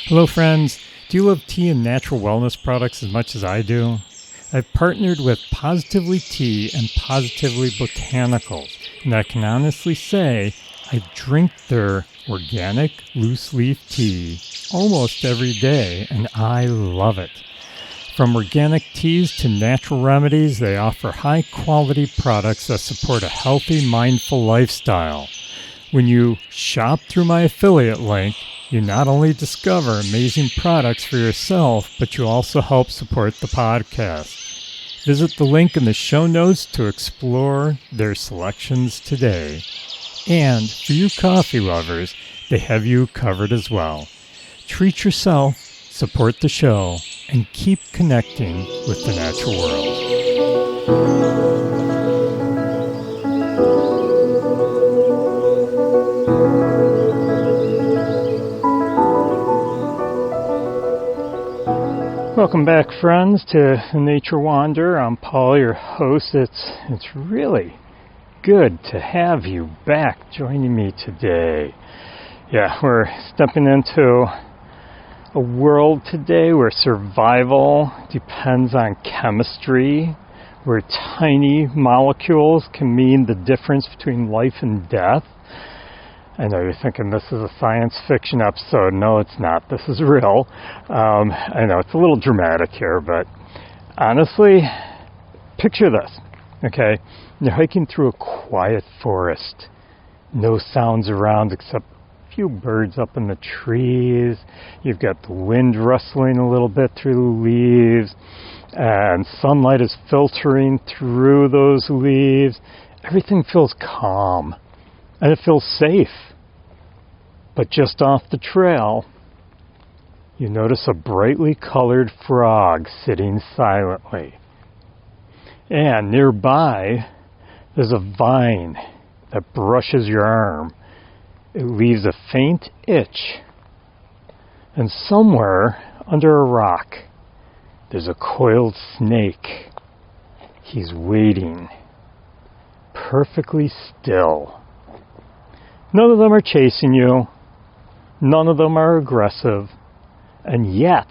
Hello friends, do you love tea and natural wellness products as much as I do? I've partnered with Positively Tea and Positively Botanicals, and I can honestly say I drink their organic loose leaf tea almost every day, and I love it. From organic teas to natural remedies, they offer high-quality products that support a healthy, mindful lifestyle. When you shop through my affiliate link, you not only discover amazing products for yourself, but you also help support the podcast. Visit the link in the show notes to explore their selections today. And for you coffee lovers, they have you covered as well. Treat yourself, support the show, and keep connecting with the natural world. Welcome back, friends, to The Nature Wander. I'm Paul, your host. It's really good to have you back joining me today. Yeah, we're stepping into a world today where survival depends on chemistry, where tiny molecules can mean the difference between life and death. I know you're thinking this is a science fiction episode. No, it's not. This is real. I know it's a little dramatic here, but honestly, picture this, okay? You're hiking through a quiet forest. No sounds around except a few birds up in the trees. You've got the wind rustling a little bit through the leaves, and sunlight is filtering through those leaves. Everything feels calm, and it feels safe. But just off the trail, you notice a brightly colored frog sitting silently. And nearby, there's a vine that brushes your arm. It leaves a faint itch. And somewhere under a rock, there's a coiled snake. He's waiting, perfectly still. None of them are chasing you. None of them are aggressive. And yet,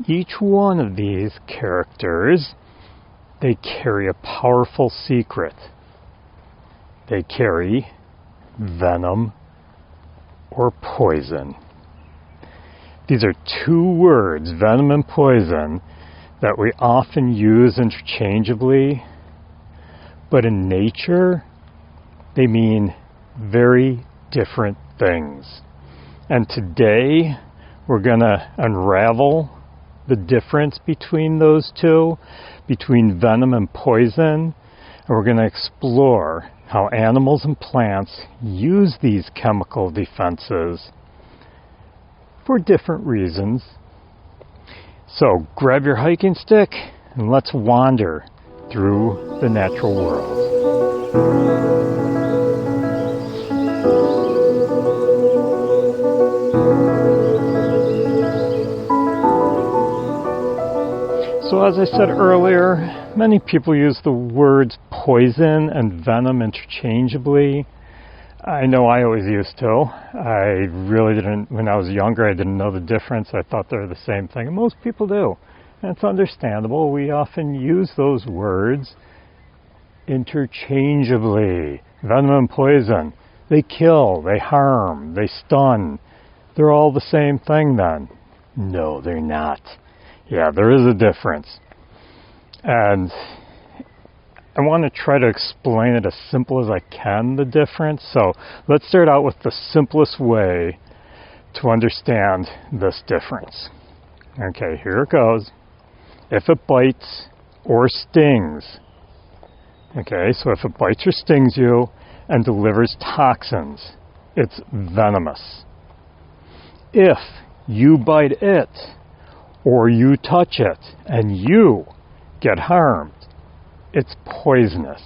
each one of these characters, they carry a powerful secret. They carry venom or poison. These are two words, venom and poison, that we often use interchangeably, but in nature, they mean very different things. And today, we're going to unravel the difference between those two, between venom and poison, and we're going to explore how animals and plants use these chemical defenses for different reasons. So grab your hiking stick and let's wander through the natural world. So as I said earlier, many people use the words poison and venom interchangeably. I know I always used to. I really didn't, when I was younger, I didn't know the difference. I thought they were the same thing, and most people do. And it's understandable. We often use those words interchangeably. Venom and poison. They kill, they harm, they stun. They're all the same thing then. No, they're not. Yeah, there is a difference. And I want to try to explain it as simple as I can, the difference. So let's start out with the simplest way to understand this difference. Okay, here it goes. If it bites or stings, okay, so if it bites or stings you and delivers toxins, it's venomous. If you bite it, or you touch it, and you get harmed, it's poisonous.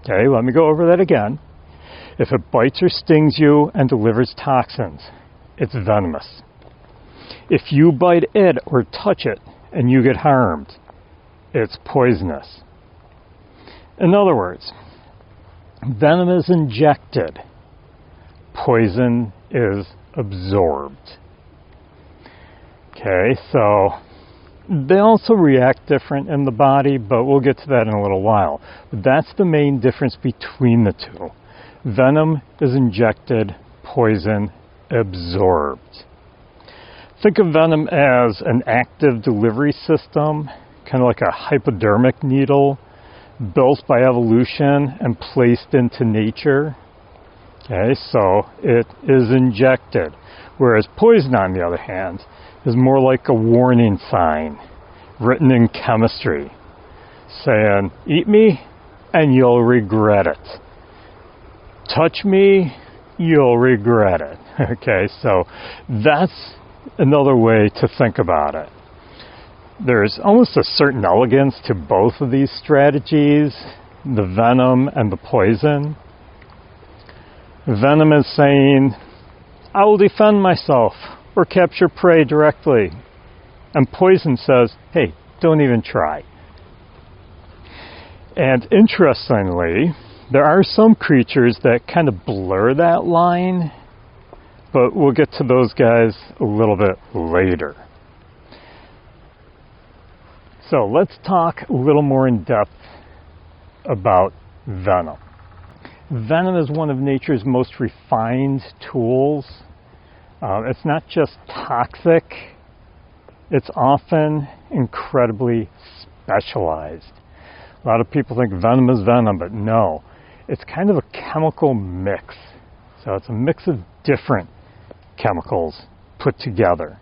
Okay, let me go over that again. If it bites or stings you and delivers toxins, it's venomous. If you bite it or touch it and you get harmed, it's poisonous. In other words, venom is injected, poison is absorbed. Okay, so they also react different in the body, but we'll get to that in a little while. But that's the main difference between the two. Venom is injected, poison absorbed. Think of venom as an active delivery system, kind of like a hypodermic needle, built by evolution and placed into nature. Okay, so it is injected. Whereas poison, on the other hand, is more like a warning sign written in chemistry, saying, eat me and you'll regret it. Touch me, you'll regret it. Okay, so that's another way to think about it. There's almost a certain elegance to both of these strategies, the venom and the poison. Venom is saying, I will defend myself or capture prey directly. And poison says, hey, don't even try. And interestingly, there are some creatures that kind of blur that line, but we'll get to those guys a little bit later. So let's talk a little more in depth about venom. Venom is one of nature's most refined tools. It's not just toxic, it's often incredibly specialized. A lot of people think venom is venom, but no. It's kind of a chemical mix. So it's a mix of different chemicals put together.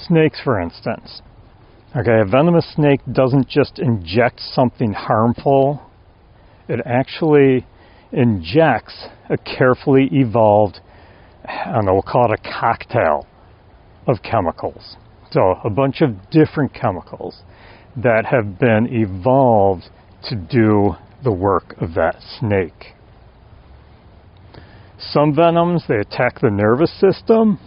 Snakes, for instance. Okay, a venomous snake doesn't just inject something harmful. It actually injects a carefully evolved, I don't know, we'll call it a cocktail of chemicals. So a bunch of different chemicals that have been evolved to do the work of that snake. Some venoms, they attack the nervous system.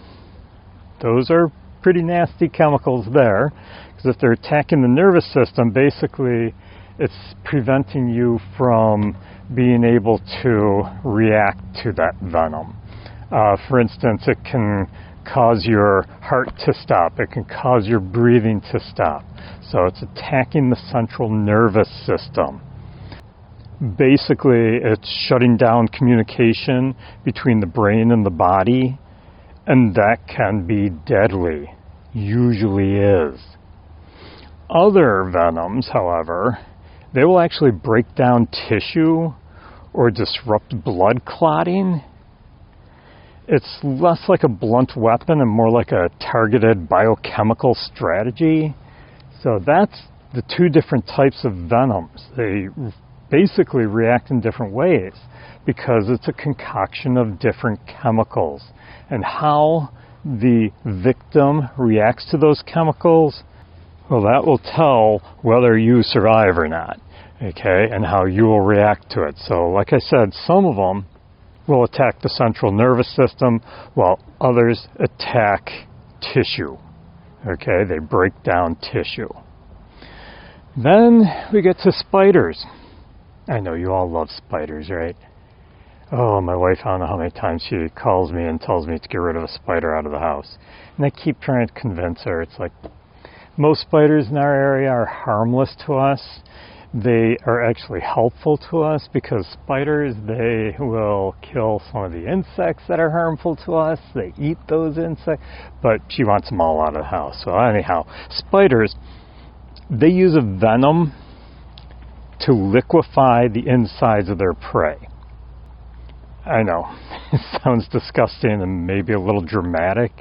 Those are pretty nasty chemicals there, because if they're attacking the nervous system, basically it's preventing you from being able to react to that venom. For instance, it can cause your heart to stop. It can cause your breathing to stop. So it's attacking the central nervous system. Basically, it's shutting down communication between the brain and the body, and that can be deadly. Usually is. Other venoms, however, they will actually break down tissue or disrupt blood clotting. It's less like a blunt weapon and more like a targeted biochemical strategy. So that's the two different types of venoms. They basically react in different ways because it's a concoction of different chemicals. And how the victim reacts to those chemicals, well, that will tell whether you survive or not, okay, and how you will react to it. So like I said, some of them will attack the central nervous system, while others attack tissue. Okay, they break down tissue. Then we get to spiders. I know you all love spiders, right? Oh, my wife, I don't know how many times she calls me and tells me to get rid of a spider out of the house. And I keep trying to convince her. It's like, most spiders in our area are harmless to us. They are actually helpful to us because spiders, they will kill some of the insects that are harmful to us. They eat those insects, but she wants them all out of the house. So anyhow, spiders, they use a venom to liquefy the insides of their prey. I know, it sounds disgusting and maybe a little dramatic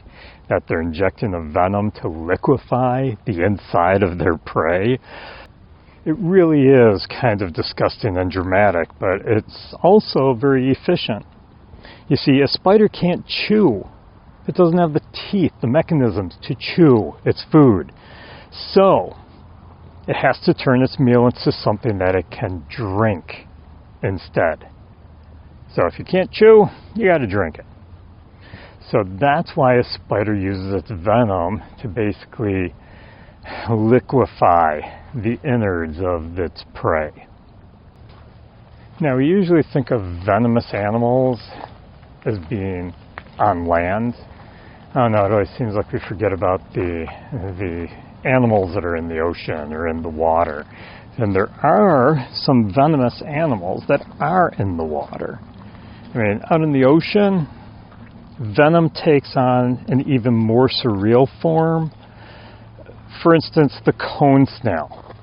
that they're injecting a venom to liquefy the inside of their prey. It really is kind of disgusting and dramatic, but it's also very efficient. You see, a spider can't chew. It doesn't have the teeth, the mechanisms to chew its food. So, it has to turn its meal into something that it can drink instead. So if you can't chew, you got to drink it. So that's why a spider uses its venom to basically liquefy the innards of its prey. Now, we usually think of venomous animals as being on land, I don't know, it always seems like we forget about the animals that are in the ocean or in the water. And there are some venomous animals that are in the water. I mean, out in the ocean, venom takes on an even more surreal form. For instance, the cone snail.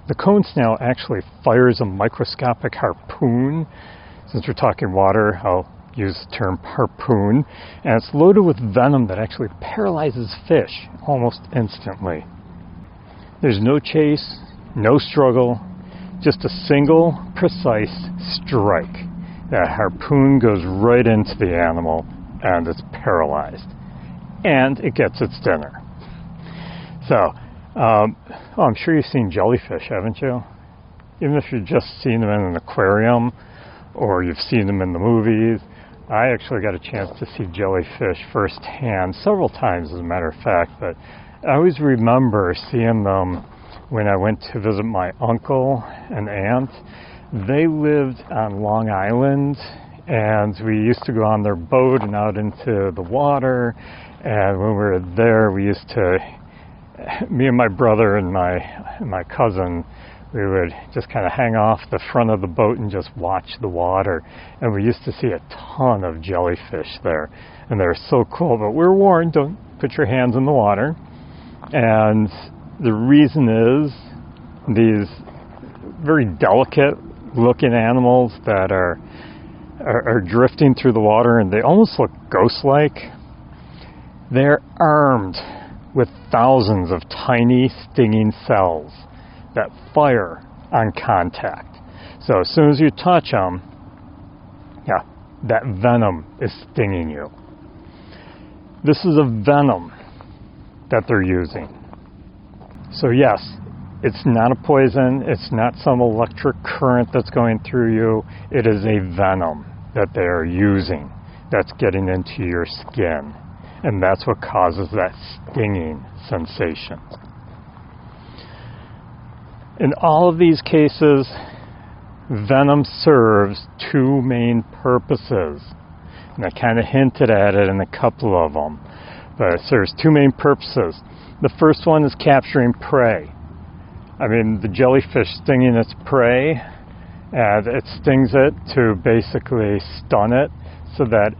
The cone snail actually fires a microscopic harpoon. Since we're talking water, I'll use the term harpoon. And it's loaded with venom that actually paralyzes fish almost instantly. There's no chase, no struggle, just a single precise strike. That harpoon goes right into the animal and it's paralyzed. And it gets its dinner. So, I'm sure you've seen jellyfish, haven't you? Even if you've just seen them in an aquarium or you've seen them in the movies. I actually got a chance to see jellyfish firsthand several times, as a matter of fact. But I always remember seeing them when I went to visit my uncle and aunt. They lived on Long Island, and we used to go on their boat and out into the water. And when we were there, we used to, me and my brother and my cousin, we would just kind of hang off the front of the boat and just watch the water. And we used to see a ton of jellyfish there. And they're so cool. But we're warned, don't put your hands in the water. And the reason is these very delicate looking animals that are drifting through the water, and they almost look ghost-like. They're armed with thousands of tiny stinging cells that fire on contact. So as soon as you touch them, that venom is stinging you. This is a venom that they're using. So yes, it's not a poison, it's not some electric current that's going through you, it is a venom that they are using that's getting into your skin. And that's what causes that stinging sensation. In all of these cases, venom serves two main purposes. And I kind of hinted at it in a couple of them. But it serves two main purposes. The first one is capturing prey. I mean, the jellyfish stinging its prey, and it stings it to basically stun it so that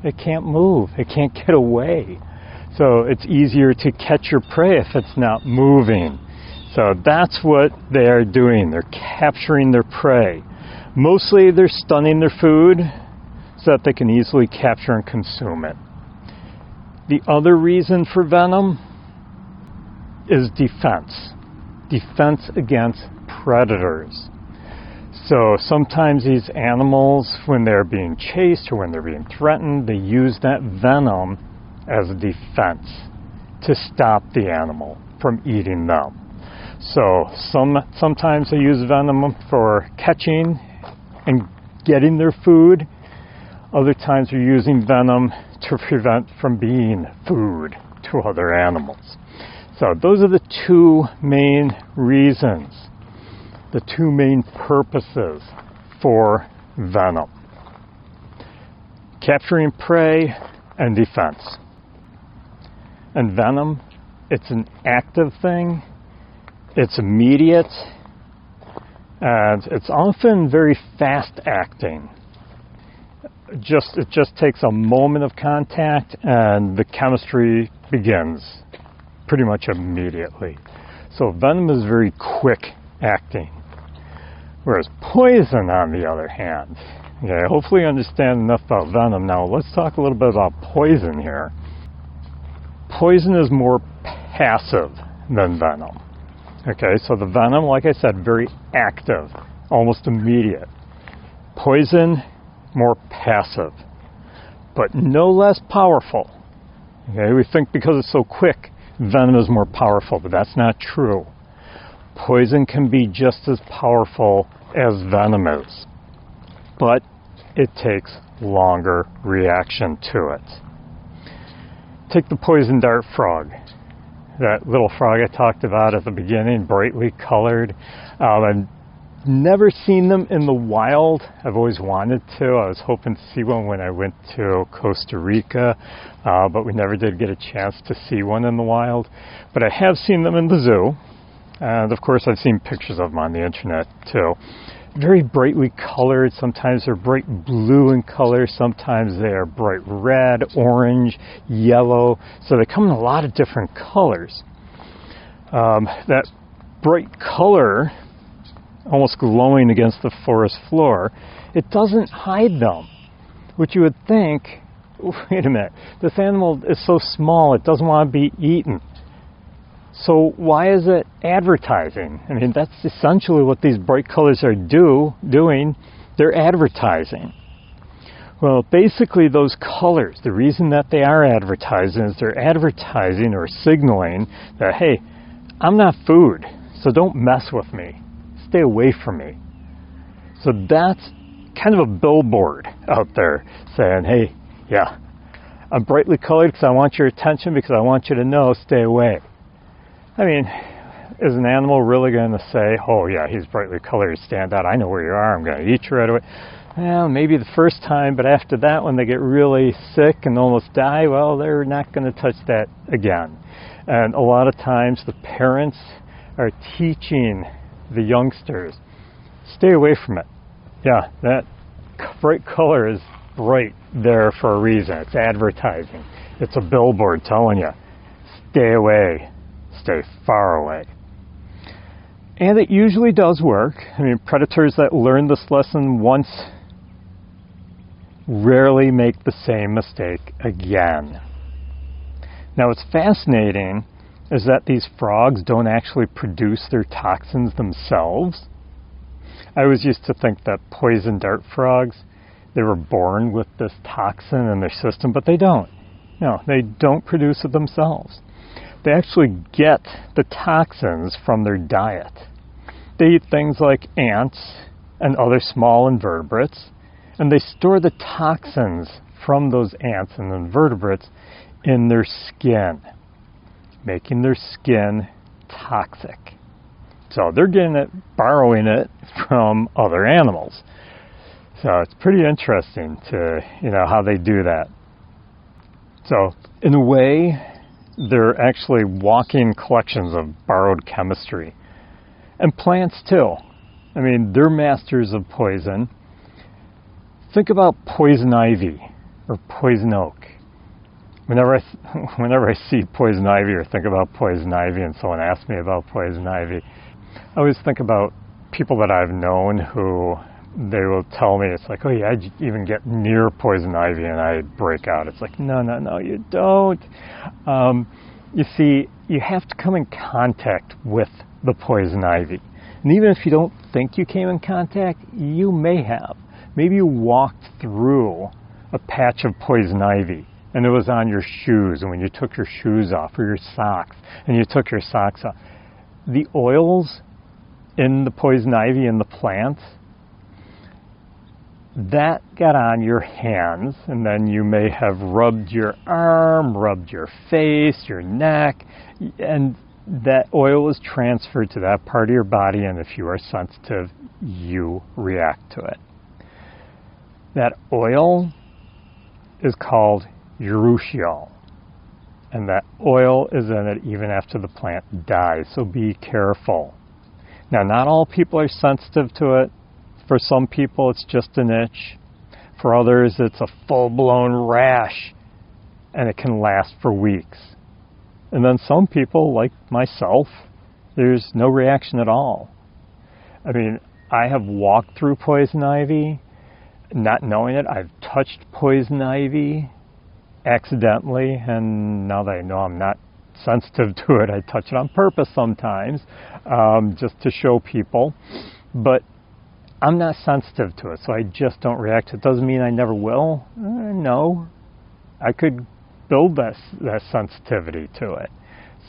it can't move, it can't get away. So it's easier to catch your prey if it's not moving. So that's what they are doing. They're capturing their prey. Mostly they're stunning their food so that they can easily capture and consume it. The other reason for venom is defense. Defense against predators. So sometimes these animals, when they're being chased or when they're being threatened, they use that venom as a defense to stop the animal from eating them. So sometimes they use venom for catching and getting their food. Other times they're using venom to prevent from being food to other animals. So those are the two main reasons, the two main purposes for venom. Capturing prey and defense. And venom, it's an active thing, it's immediate, and it's often very fast acting. It just takes a moment of contact and the chemistry begins pretty much immediately. So venom is very quick acting. Whereas poison, on the other hand, okay, hopefully you understand enough about venom. Now let's talk a little bit about poison here. Poison is more passive than venom. Okay, so the venom, like I said, very active, almost immediate. Poison, more passive, but no less powerful. Okay, we think because it's so quick, venom is more powerful, but that's not true. Poison can be just as powerful as venom is, but it takes longer reaction to it. Take the poison dart frog, that little frog I talked about at the beginning, brightly colored. And never seen them in the wild. I've always wanted to. I was hoping to see one when I went to Costa Rica, but we never did get a chance to see one in the wild. But I have seen them in the zoo, and of course I've seen pictures of them on the internet too. Very brightly colored. Sometimes they're bright blue in color, sometimes they are bright red, orange, yellow. So they come in a lot of different colors. That bright color, almost glowing against the forest floor, it doesn't hide them. Which you would think, wait a minute, this animal is so small it doesn't want to be eaten. So why is it advertising? I mean, that's essentially what these bright colors are doing. They're advertising. Well, basically those colors, the reason that they are advertising is they're advertising or signaling that, hey, I'm not food, so don't mess with me. Stay away from me. So that's kind of a billboard out there saying, hey, yeah, I'm brightly colored because I want your attention, because I want you to know, stay away. I mean, is an animal really going to say, oh yeah, he's brightly colored, stand out, I know where you are, I'm going to eat you right away? Well, maybe the first time, but after that, when they get really sick and almost die, well, they're not going to touch that again. And a lot of times the parents are teaching the youngsters, stay away from it. Yeah, that bright color is bright there for a reason. It's advertising. It's a billboard telling you, stay away. Stay far away. And it usually does work. I mean, predators that learn this lesson once rarely make the same mistake again. Now, what's fascinating is that these frogs don't actually produce their toxins themselves. I always used to think that poison dart frogs, they were born with this toxin in their system, but they don't. No, they don't produce it themselves. They actually get the toxins from their diet. They eat things like ants and other small invertebrates, and they store the toxins from those ants and invertebrates in their skin, making their skin toxic. So they're getting it, borrowing it from other animals. So it's pretty interesting to, how they do that. So in a way, they're actually walking collections of borrowed chemistry. And plants too. I mean, they're masters of poison. Think about poison ivy or poison oak. Whenever I see poison ivy or think about poison ivy and someone asks me about poison ivy, I always think about people that I've known who they will tell me, it's like, oh yeah, I'd even get near poison ivy and I'd break out. It's like, no, you don't. You see, you have to come in contact with the poison ivy. And even if you don't think you came in contact, you may have. Maybe you walked through a patch of poison ivy and it was on your shoes, and when you took your shoes off, or your socks, and you took your socks off, the oils in the poison ivy in the plants, that got on your hands, and then you may have rubbed your arm, rubbed your face, your neck, and that oil is transferred to that part of your body, and if you are sensitive, you react to it. That oil is called urushiol, and that oil is in it even after the plant dies, so be careful. Now, not all people are sensitive to it. For some people, it's just an itch. For others, it's a full-blown rash, and it can last for weeks. And then some people, like myself, there's no reaction at all. I mean, I have walked through poison ivy, not knowing it. I've touched poison ivy accidentally, and now that I know I'm not sensitive to it, I touch it on purpose sometimes, just to show people. But I'm not sensitive to it, so I just don't react. It doesn't mean I never will. No. I could build that sensitivity to it.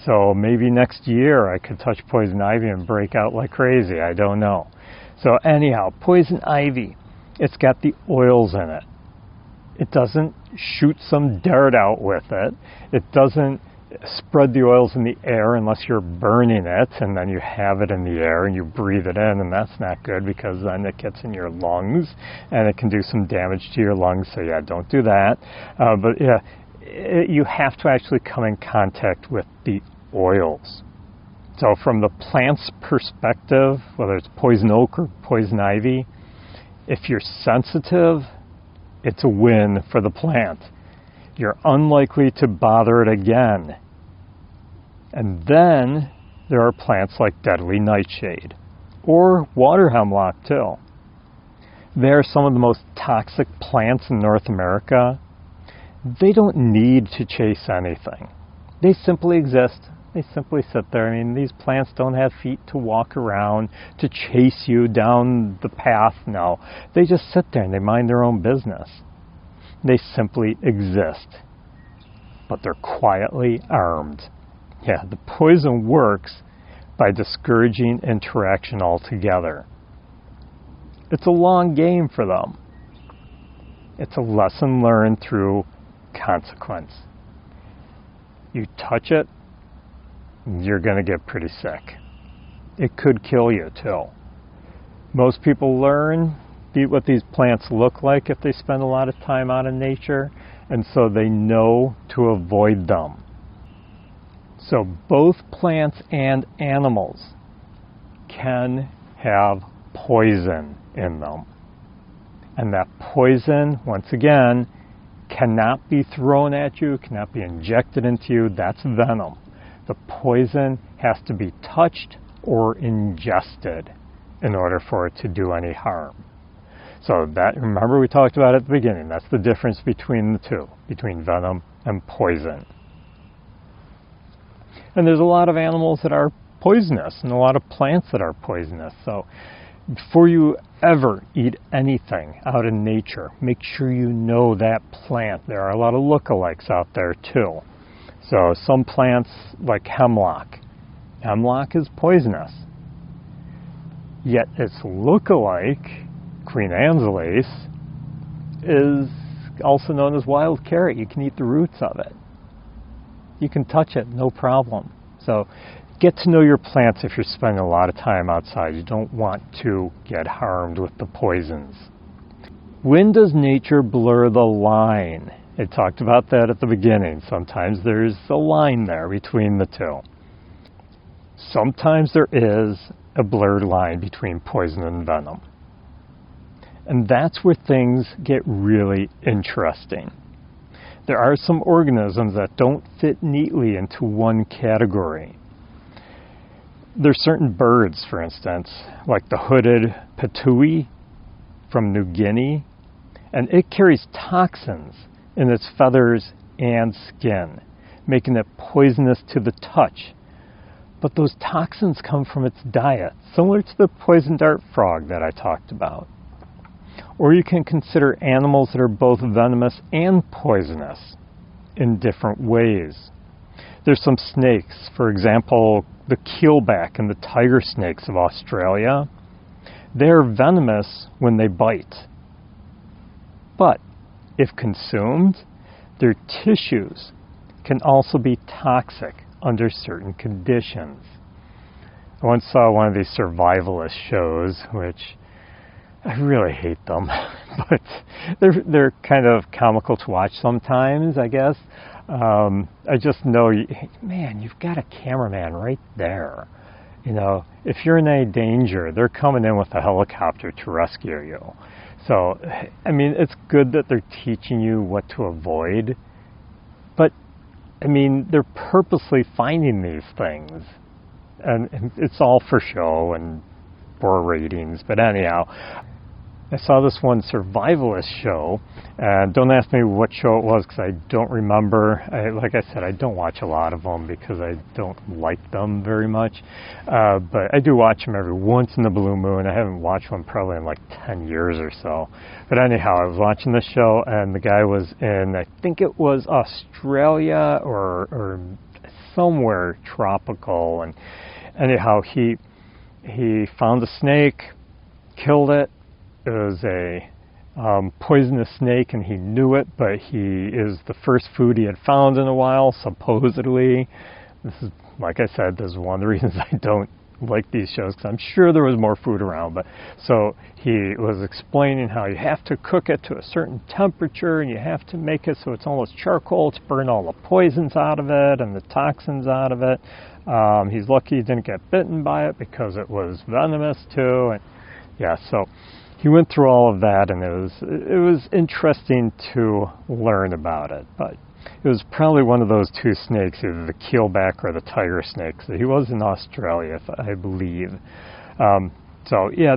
So maybe next year I could touch poison ivy and break out like crazy. I don't know. So anyhow, poison ivy, it's got the oils in it. It doesn't shoot some dart out with it. It doesn't spread the oils in the air unless you're burning it, and then you have it in the air and you breathe it in, and that's not good because then it gets in your lungs and it can do some damage to your lungs. So yeah, don't do that. But yeah, you have to actually come in contact with the oils. So from the plant's perspective, whether it's poison oak or poison ivy, if you're sensitive, it's a win for the plant. You're unlikely to bother it again. And then there are plants like deadly nightshade or water hemlock too. They're some of the most toxic plants in North America. They don't need to chase anything. They simply exist. They simply sit there. I mean, these plants don't have feet to walk around, to chase you down the path. No, they just sit there and they mind their own business. They simply exist, but they're quietly armed. Yeah, the poison works by discouraging interaction altogether. It's a long game for them. It's a lesson learned through consequence. You touch it, you're going to get pretty sick. It could kill you too. Most people learn what these plants look like if they spend a lot of time out in nature, and so they know to avoid them. So both plants and animals can have poison in them. And that poison, once again, cannot be thrown at you, cannot be injected into you. That's venom. The poison has to be touched or ingested in order for it to do any harm. So that, remember we talked about at the beginning, that's the difference between the two, between venom and poison. And there's a lot of animals that are poisonous and a lot of plants that are poisonous. So before you ever eat anything out in nature, make sure you know that plant. There are a lot of lookalikes out there too. So some plants like hemlock. Hemlock is poisonous. Yet its lookalike, Queen Anne's lace, is also known as wild carrot. You can eat the roots of it. You can touch it, no problem. So get to know your plants if you're spending a lot of time outside. You don't want to get harmed with the poisons. When does nature blur the line? I talked about that at the beginning. Sometimes there's a line there between the two. Sometimes there is a blurred line between poison and venom. And that's where things get really interesting. There are some organisms that don't fit neatly into one category. There's certain birds, for instance, like the hooded patui from New Guinea, and it carries toxins in its feathers and skin, making it poisonous to the touch. But those toxins come from its diet, similar to the poison dart frog that I talked about. Or you can consider animals that are both venomous and poisonous in different ways. There's some snakes, for example, the keelback and the tiger snakes of Australia. They're venomous when they bite. But if consumed, their tissues can also be toxic under certain conditions. I once saw one of these survivalist shows, which I really hate them, but they're kind of comical to watch sometimes, I guess. I just know, man, you've got a cameraman right there. You know, if you're in any danger, they're coming in with a helicopter to rescue you. So, I mean, it's good that they're teaching you what to avoid, but, I mean, they're purposely finding these things, and it's all for show and for ratings. But anyhow, I saw this one survivalist show, and don't ask me what show it was because I don't remember. Like I said, I don't watch a lot of them because I don't like them very much, but I do watch them every once in a blue moon. I haven't watched one probably in like 10 years or so. But anyhow, I was watching this show, and the guy was in, I think it was Australia or somewhere tropical, and anyhow, he found a snake, killed it. It was a poisonous snake, and he knew it, but he is the first food he had found in a while, supposedly. This is, like I said, this is one of the reasons I don't like these shows, because I'm sure there was more food around. But so he was explaining how you have to cook it to a certain temperature, and you have to make it so it's almost charcoal to burn all the poisons out of it and the toxins out of it. He's lucky he didn't get bitten by it, because it was venomous too. And yeah, so he went through all of that, and it was interesting to learn about it. But it was probably one of those two snakes, either the keelback or the tiger snake. So he was in Australia, I believe. So yeah,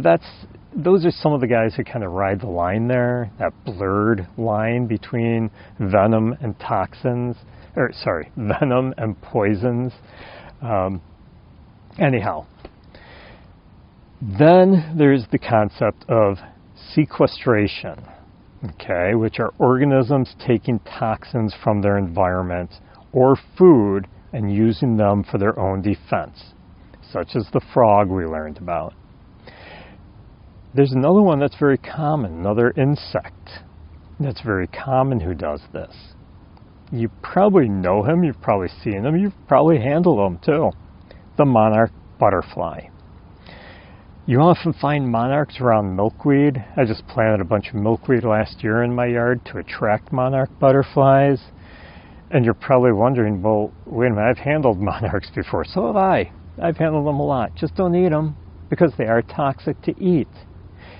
those are some of the guys who kind of ride the line there, that blurred line between venom and toxins, or sorry, venom and poisons. Anyhow, then there's the concept of sequestration. Okay, which are organisms taking toxins from their environment or food and using them for their own defense, such as the frog we learned about. There's another one that's very common, another insect that's very common who does this. You probably know him, you've probably seen him, you've probably handled him too. The monarch butterfly. You often find monarchs around milkweed. I just planted a bunch of milkweed last year in my yard to attract monarch butterflies. And you're probably wondering, well, wait a minute, I've handled monarchs before. So have I. I've handled them a lot. Just don't eat them, because they are toxic to eat.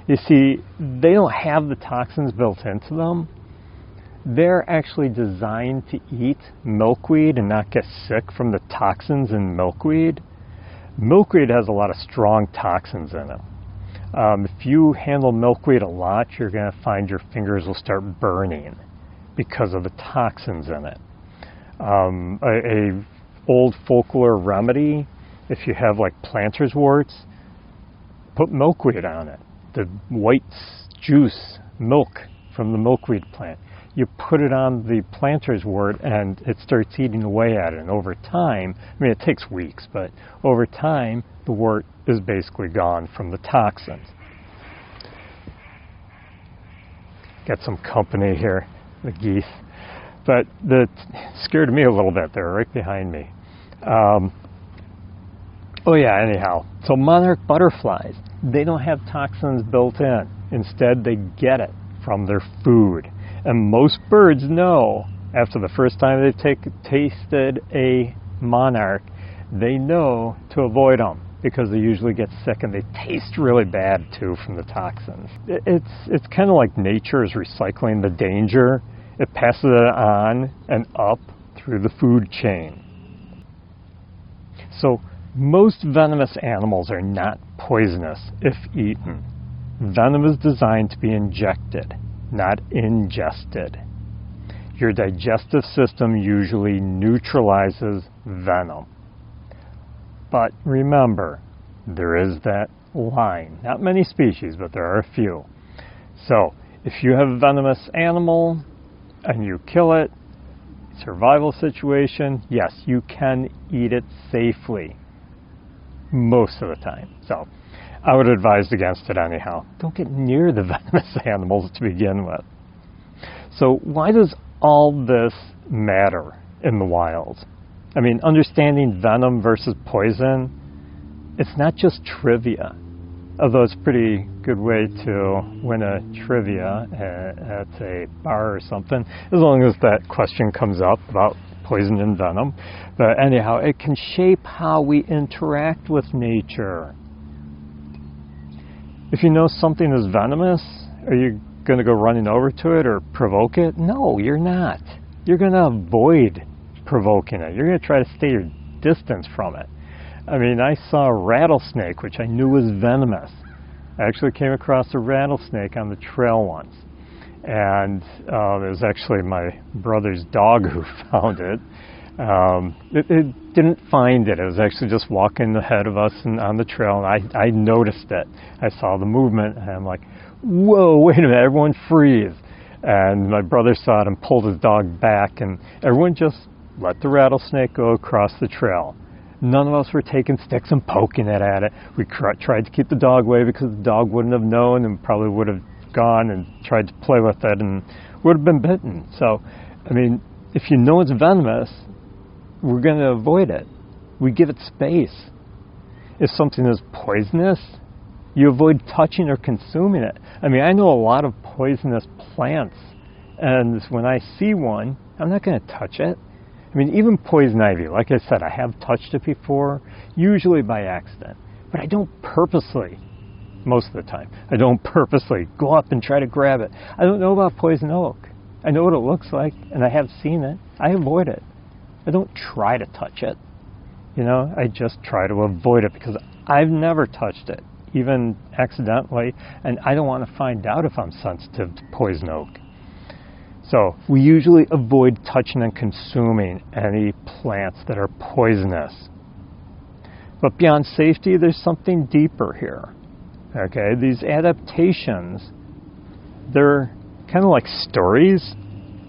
You see, they don't have the toxins built into them. They're actually designed to eat milkweed and not get sick from the toxins in milkweed. Milkweed has a lot of strong toxins in it. If you handle milkweed a lot, you're going to find your fingers will start burning because of the toxins in it. A old folklore remedy, if you have like planter's warts, put milkweed on it. The white juice, milk from the milkweed plant. You put it on the planter's wort and it starts eating away at it. And over time, I mean, it takes weeks, but over time, the wort is basically gone from the toxins. Got some company here, the geese. But that scared me a little bit. They're right behind me. Oh yeah, anyhow. So monarch butterflies, they don't have toxins built in. Instead, they get it from their food. And most birds know, after the first time they've tasted a monarch, they know to avoid them, because they usually get sick and they taste really bad too from the toxins. It's kind of like nature is recycling the danger. It passes it on and up through the food chain. So most venomous animals are not poisonous if eaten. Venom is designed to be injected, not ingested. Your digestive system usually neutralizes venom. But remember, there is that line. Not many species, but there are a few. So, if you have a venomous animal and you kill it, survival situation, yes, you can eat it safely. Most of the time. So, I would advise against it anyhow. Don't get near the venomous animals to begin with. So why does all this matter in the wild? I mean, understanding venom versus poison, it's not just trivia. Although it's a pretty good way to win a trivia at a bar or something, as long as that question comes up about poison and venom. But anyhow, it can shape how we interact with nature. If you know something is venomous, are you going to go running over to it or provoke it? No, you're not. You're going to avoid provoking it. You're going to try to stay your distance from it. I mean, I saw a rattlesnake, which I knew was venomous. I actually came across a rattlesnake on the trail once. And it was actually my brother's dog who found it. It didn't find it. It was actually just walking ahead of us and on the trail, and I noticed it. I saw the movement, and I'm like, whoa, wait a minute, everyone freeze. And my brother saw it and pulled his dog back, and everyone just let the rattlesnake go across the trail. None of us were taking sticks and poking it at it. We tried to keep the dog away because the dog wouldn't have known and probably would have gone and tried to play with it and would have been bitten. So, I mean, if you know it's venomous, we're going to avoid it. We give it space. If something is poisonous, you avoid touching or consuming it. I mean, I know a lot of poisonous plants, and when I see one, I'm not going to touch it. I mean, even poison ivy, like I said, I have touched it before, usually by accident. But I don't purposely, most of the time, I don't purposely go up and try to grab it. I don't know about poison oak. I know what it looks like, and I have seen it. I avoid it. I don't try to touch it. You know, I just try to avoid it because I've never touched it, even accidentally, and I don't want to find out if I'm sensitive to poison oak. So we usually avoid touching and consuming any plants that are poisonous. But beyond safety, there's something deeper here. Okay, these adaptations, they're kind of like stories.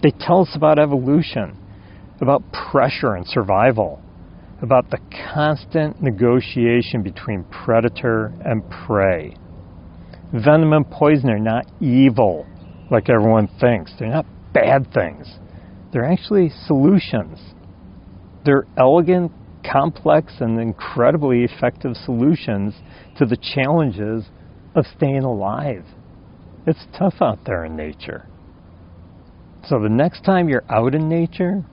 They tell us about evolution, about pressure and survival, about the constant negotiation between predator and prey. Venom and poison are not evil like everyone thinks. They're not bad things. They're actually solutions. They're elegant, complex, and incredibly effective solutions to the challenges of staying alive. It's tough out there in nature. So the next time you're out in nature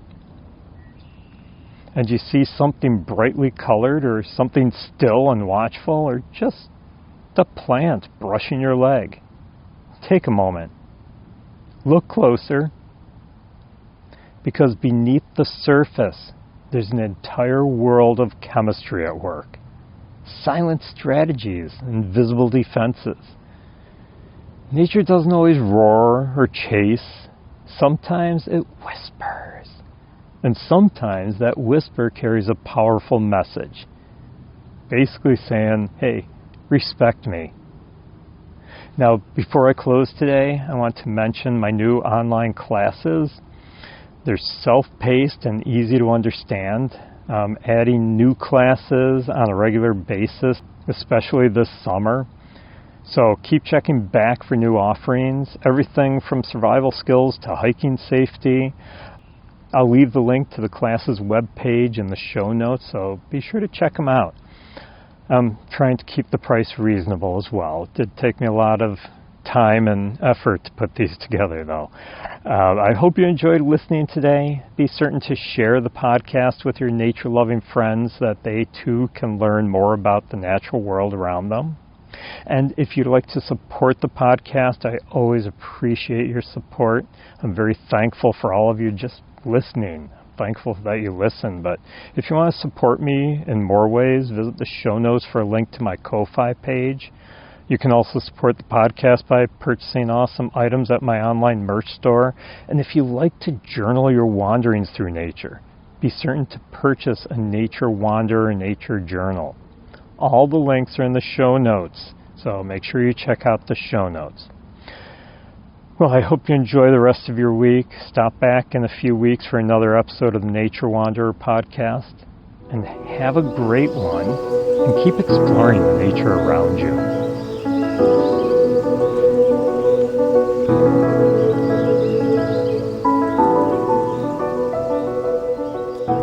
and you see something brightly colored or something still and watchful or just a plant brushing your leg, take a moment. Look closer, because beneath the surface, there's an entire world of chemistry at work. Silent strategies and visible defenses. Nature doesn't always roar or chase. Sometimes it whispers. And sometimes that whisper carries a powerful message. Basically saying, hey, respect me. Now, before I close today, I want to mention my new online classes. They're self-paced and easy to understand. Adding new classes on a regular basis, especially this summer. So keep checking back for new offerings, everything from survival skills to hiking safety. I'll leave the link to the class's webpage in the show notes, so be sure to check them out. I'm trying to keep the price reasonable as well. It did take me a lot of time and effort to put these together, though. I hope you enjoyed listening today. Be certain to share the podcast with your nature-loving friends so that they, too, can learn more about the natural world around them. And if you'd like to support the podcast, I always appreciate your support. I'm very thankful for all of you just listening. Thankful that you listen. But if you want to support me in more ways, visit the show notes for a link to my Ko-Fi page. You can also support the podcast by purchasing awesome items at my online merch store. And if you like to journal your wanderings through nature, be certain to purchase a Nature Wanderer Nature Journal. All the links are in the show notes, so make sure you check out the show notes. Well, I hope you enjoy the rest of your week. Stop back in a few weeks for another episode of the Nature Wanderer podcast. And have a great one, and keep exploring the nature around you.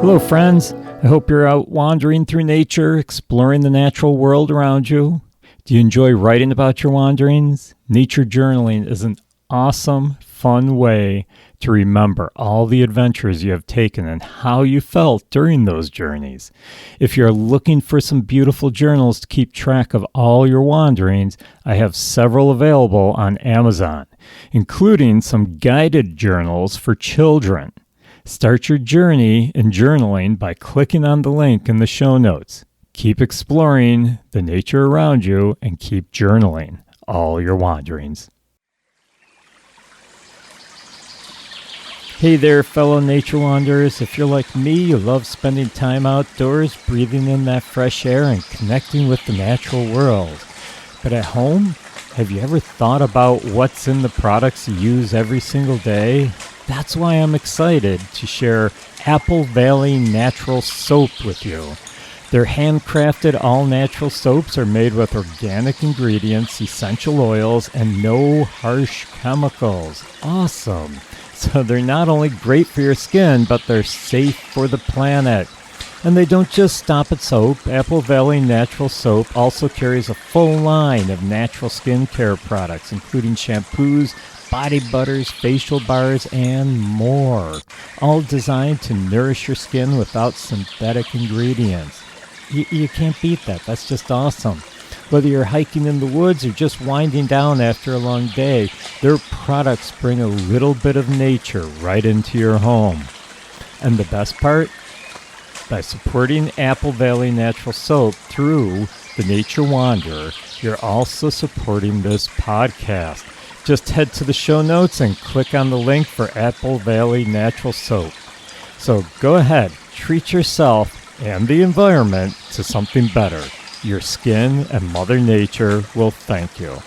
Hello, friends. I hope you're out wandering through nature, exploring the natural world around you. Do you enjoy writing about your wanderings? Nature journaling is an awesome, fun way to remember all the adventures you have taken and how you felt during those journeys. If you're looking for some beautiful journals to keep track of all your wanderings, I have several available on Amazon, including some guided journals for children. Start your journey in journaling by clicking on the link in the show notes. Keep exploring the nature around you and keep journaling all your wanderings. Hey there, fellow nature wanderers. If you're like me, you love spending time outdoors, breathing in that fresh air and connecting with the natural world. But at home, have you ever thought about what's in the products you use every single day? That's why I'm excited to share Apple Valley Natural Soap with you. Their handcrafted all-natural soaps are made with organic ingredients, essential oils, and no harsh chemicals. Awesome! So they're not only great for your skin, but they're safe for the planet. And they don't just stop at soap. Apple Valley Natural Soap also carries a full line of natural skincare products, including shampoos, body butters, facial bars, and more. All designed to nourish your skin without synthetic ingredients. You can't beat that. That's just awesome. Whether you're hiking in the woods or just winding down after a long day, their products bring a little bit of nature right into your home. And the best part? By supporting Apple Valley Natural Soap through the Nature Wanderer, you're also supporting this podcast. Just head to the show notes and click on the link for Apple Valley Natural Soap. So go ahead, treat yourself and the environment to something better. Your skin and Mother Nature will thank you.